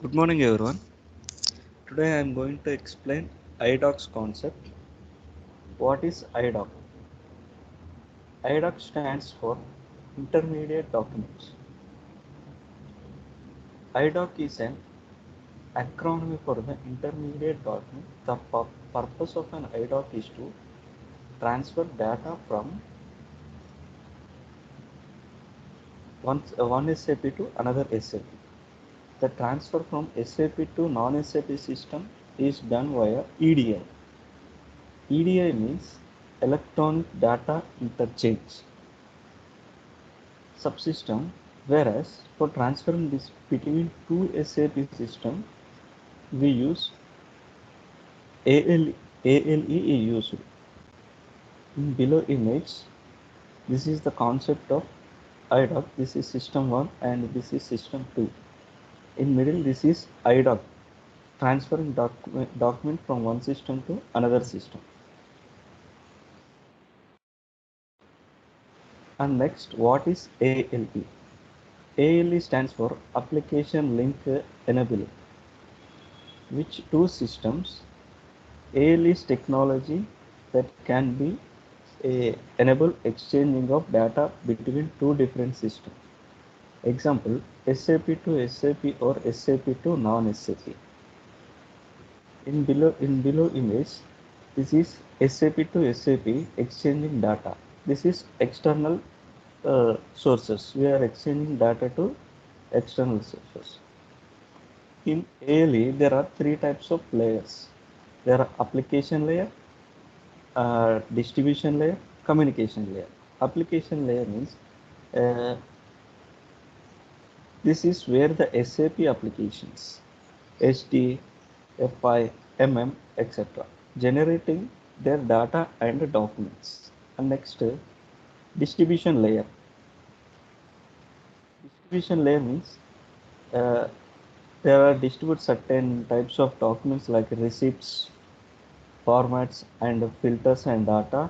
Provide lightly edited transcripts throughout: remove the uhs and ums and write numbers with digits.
Good morning everyone. Today I am going to explain IDOC's concept. What is IDOC? IDOC stands for Intermediate Documents. IDOC is an acronym for the Intermediate Document. The purpose of an IDOC is to transfer data from one SAP to another SAP. The transfer from SAP to non-SAP system is done via EDI. EDI means Electronic Data Interchange subsystem, whereas for transferring this between two SAP systems, we use ALE is used. In below image, this is the concept of IDOC. This is system 1 and this is system 2. In middle, this is IDOC, transferring document from one system to another system. And next, what is ALE? ALE stands for Application Link Enabling. Which two systems? ALE is technology that can be enable exchanging of data between two different systems. Example, SAP to SAP or SAP to non-SAP. In below image, this is SAP to SAP exchanging data. This is external sources. We are exchanging data to external sources. In ALE, there are three types of layers. There are application layer, distribution layer, communication layer. Application layer means this is where the SAP applications, SD, FI, etc., generating their data and documents. And next, distribution layer. Distribution layer means there are distributed certain types of documents like receipts, formats, and filters and data.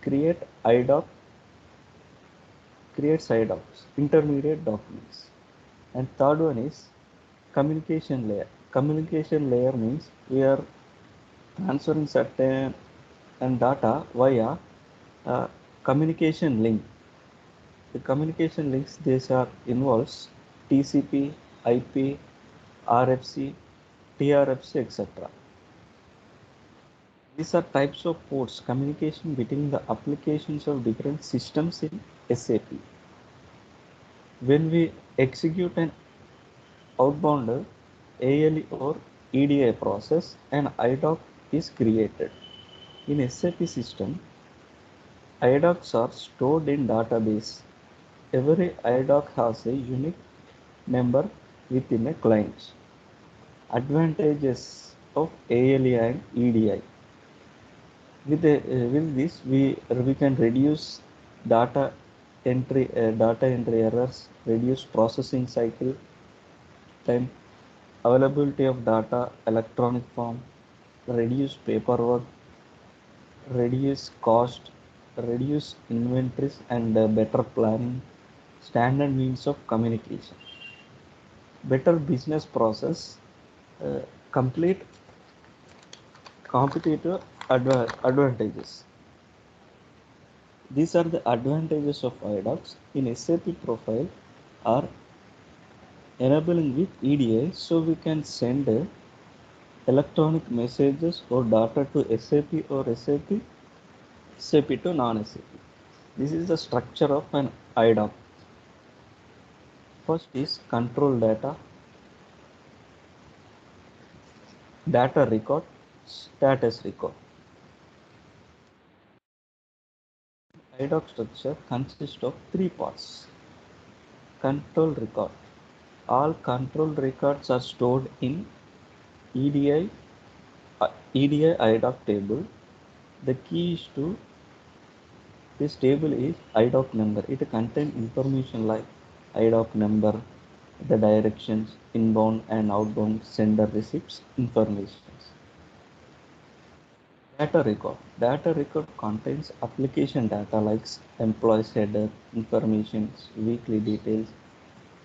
Creates IDOCs, intermediate documents. And third one is communication layer. Communication layer means we are transferring certain and data via communication link. The communication links, these are involves TCP, IP, RFC, TRFC, etc. These are types of ports, communication between the applications of different systems in SAP. When we execute an outbound ALE or EDI process, an IDOC is created. In SAP system, IDOCs are stored in database. Every IDOC has a unique number within a client. Advantages of ALE and EDI. With this, we can reduce data entry errors, reduce processing cycle time, availability of data, electronic form, reduce paperwork, reduce cost, reduce inventories, and better planning, standard means of communication, better business process, complete competitive advantages. These are the advantages of IDOCs. In SAP profile are enabling with EDI, so we can send electronic messages or data to SAP or SAP to non-SAP. This is the structure of an IDOC. First is control data, data record, status record. IDOC structure consists of three parts. Control record. All control records are stored in EDI IDOC table. The key is to this table is IDOC number. It contains information like IDOC number, the directions, inbound and outbound sender receipts information. Data record. Data record contains application data like employees header, informations, weekly details,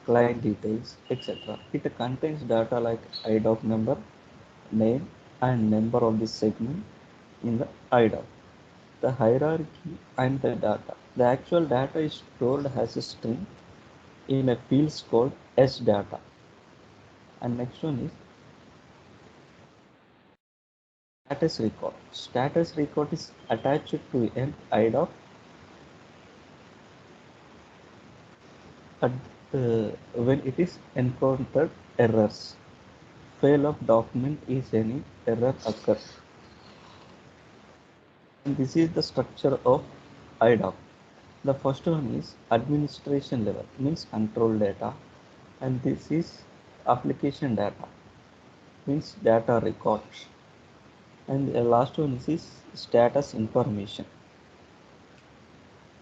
client details, etc. It contains data like IDOC number, name, and number of the segment in the IDOC. The hierarchy and the data. The actual data is stored as a string in a field called S data. And next one is status record. Status record is attached to an IDOC at, when it is encountered errors. Fail of document is any error occurs. And this is the structure of IDOC. The first one is administration level, means control data, and this is application data, means data records, and the last one is status information.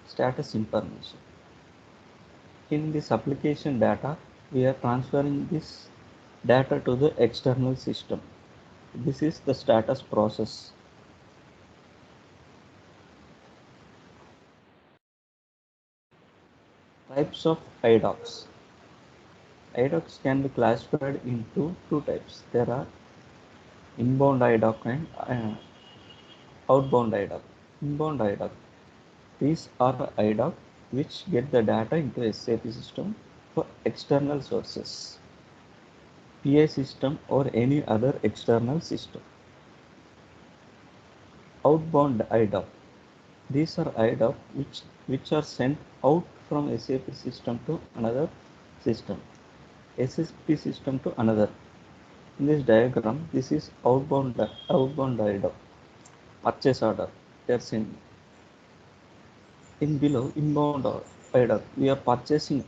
Status information. In this application data, we are transferring this data to the external system. This is the status process. Types of IDOCs. IDOCs can be classified into two types. There are inbound IDOC and outbound IDOC. Inbound IDOC. These are IDOC which get the data into SAP system for external sources, PA system or any other external system. Outbound IDOC. These are IDOC which are sent out from SAP system to another system, SAP system to another. In this diagram, this is outbound IDOC, purchase order. They are sent. In below inbound IDOC, we are purchasing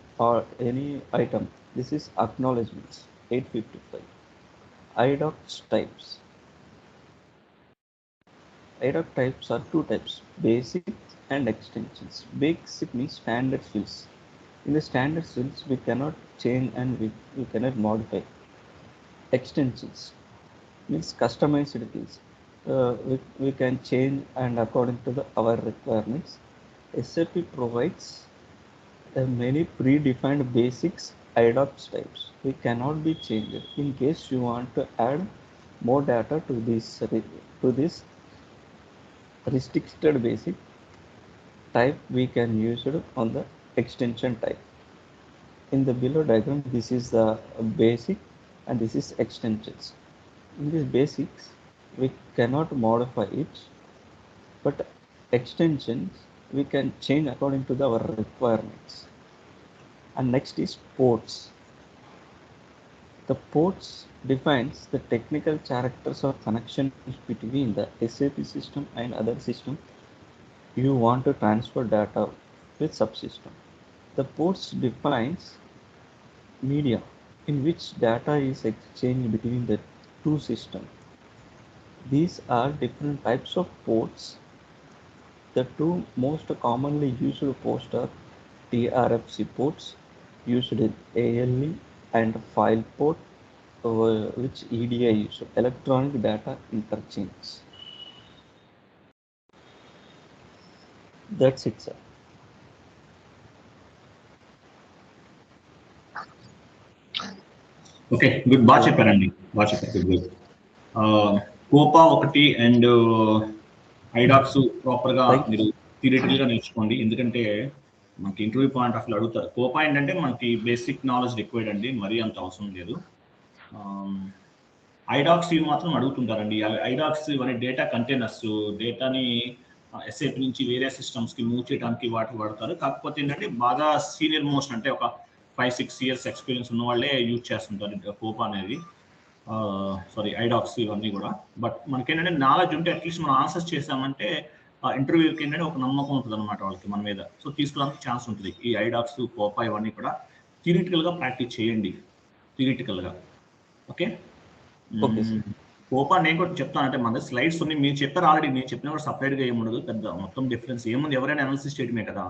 any item. This is acknowledgements, 855. IDOC types. IDOC types are two types, basic and extensions. Basic means standard fields. In the standard fields, we cannot change and we cannot modify. Extensions means customized fields. We can change and according to our requirements. SAP provides many predefined basics IDOC types. We cannot be changed. In case you want to add more data to this restricted basic type, we can use it on the extension type. In the below diagram, this is the basic and this is extensions. In these basics, we cannot modify it, but extensions we can change according to our requirements. And next is ports. The ports defines the technical characters or connections between the SAP system and other system you want to transfer data with subsystem. The ports defines media in which data is exchanged between the two systems. These are different types of ports. The two most commonly used ports are TRFC ports used in ALE and file port, which EDI used, electronic data interchange. That's it, sir. Okay good, బాగా చెప్పారండి, బాగా చెప్పారు. Good. Copa ఒకటి and ఐడాక్స్ ప్రాపర్గా మీరు థియరిటికల్గా నేర్చుకోండి, ఎందుకంటే మనకి ఇంటర్వ్యూ పాయింట్ ఆఫ్ వ్యూ అడుగుతారు. కోపా ఏంటంటే మనకి బేసిక్ నాలెడ్జ్ రిక్వైర్డ్ అండి, మరీ అంత అవసరం లేదు. ఐడాక్స్ ఇవి మాత్రం అడుగుతుంటారండి. ఐడాక్స్ ఇవన్నీ డేటా కంటైనర్స్, డేటాని ఎస్ఏపి నుంచి వేరే సిస్టమ్స్కి మూవ్ చేయడానికి వాటికి వాడతారు. కాకపోతే ఏంటంటే బాగా సీనియర్ మోస్ట్ అంటే ఒక 5-6 years ఎక్స్పీరియన్స్ ఉన్న వాళ్ళే యూజ్ చేస్తుంటారు కోపా అనేది, సారీ ఐడాక్స్ ఇవన్నీ కూడా. బట్ మనకేంటంటే నాలెడ్జ్ ఉంటే అట్లీస్ట్ మనం ఆన్సర్స్ చేసామంటే ఇంటర్వ్యూకి ఏంటంటే ఒక నమ్మకం ఉంటుంది అనమాట వాళ్ళకి మన మీద, సో తీసుకోవడానికి ఛాన్స్ ఉంటుంది. ఈ ఐడాక్స్ కోపా ఇవన్నీ కూడా థియరిటికల్గా ప్రాక్టీస్ చేయండి, థియరిటికల్గా. ఓకే, కోపా నేను కూడా చెప్తాను. అంటే మన స్లైడ్స్ ఉన్నాయి, మీరు చెప్పారు ఆల్రెడీ, నేను చెప్పినా కూడా సపరేట్గా ఏముండదు, పెద్ద మొత్తం డిఫరెన్స్ ఏముంది, ఎవరైనా అనాలిసిస్ చేయడమే కదా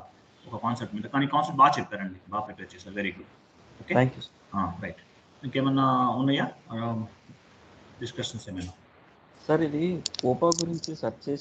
ఒక కాన్సెప్ట్ మీద. కానీ కాన్సెప్ట్ బాగా చెప్పారండి, బాగా ప్రిపేర్ చేశారు, వెరీ గుడ్. Okay, right. ఇంకేమన్నా ఉన్నాయా డిస్కషన్స్ ఏమైనా? సార్ ఇది కోపా గురించి సెర్చ్ చేసి